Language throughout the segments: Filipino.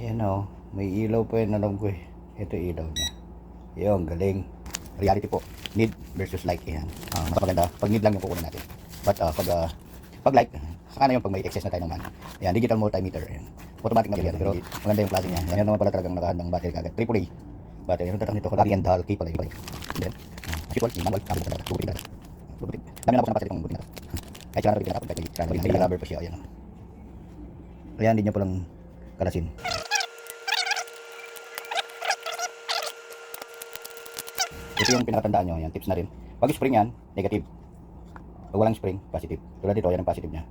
Ayan o, may ilaw pa yun, alam ko eh. Ito ilaw niya. Yung galing. Reality po, need versus like. Yan. Mas maganda, pag need lang yung kukunin natin. But pag like, saka na yung pag may excess na tayo naman. Ayan, digital multimeter. Ayan. Automatic na yan, pero maganda yung klase niya. Yan naman pala talagang nakahandang battery kagad. AAA battery. Yung tatang nito, kalagi yan, dahil key pala yung bike. Then, actual, yung manual, nakabit na buti na. Dami na ako sa napasali itong buti na. Kahit siya na rin pinatapag, may rubber pa siya. Ayan. Ayan, hindi niya palang kalasin. Ito yung pinakatandaan nyo, yan, tips na rin. Pag spring yan, negative. Pag walang spring, positive. Tulad dito, yan ang positive niya.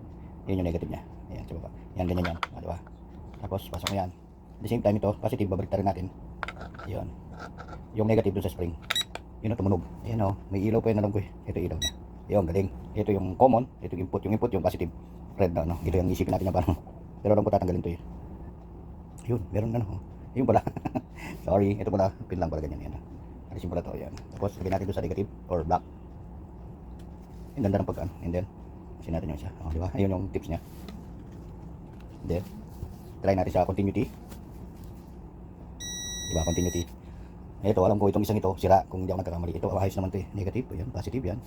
Yan yung negative niya. Ayan, sa baba. Yan, ganyan yan. Diba? Tapos, pasok mo yan. At the same time, ito, positive, babalik rin natin. Yun. Yung negative dun sa spring. Yun ang tumunog. Ayan o, may ilaw pa yun, alam ko eh. Ito ilaw niya. Yun, galing. Ito yung common, ito yung input. Yung input, yung positive. Red na, no? Ito yung isipin natin na parang. Pero alam ko tatanggalin to eh. Yun, meron na no. Yun pala. Sorry, ito pala, pin lang pala ganyan yan. Alisin pala to, yan. Tapos, lagyan natin doon sa negative or black. Yung ganda ng pagkaan. And then, alisin natin yung isa. O, diba? Ayun yung tips niya. And then, try natin sa continuity. Diba, continuity. Ito, alam ko itong isang ito, sira. Kung hindi ako nagkakamali. Ito, ayos naman ito eh. Negative, yan. Positive yan.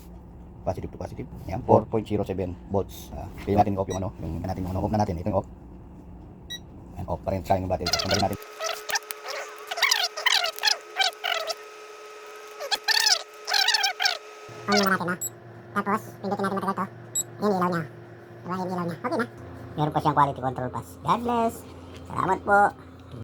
Positive to positive. Yan, 4.07 volts. Pili natin i-off yung ano. Yung natin yung ano. Off na natin. Ito yung off. Yan, off pa rin. Sayang yung battery. Tanggalin natin. On muna natin, no? Tapos, pindutin natin matagal to. Yung ilaw niya. Diba, yung ilaw niya. Okay na. Meron pa siyang quality control pass. God bless. Salamat po.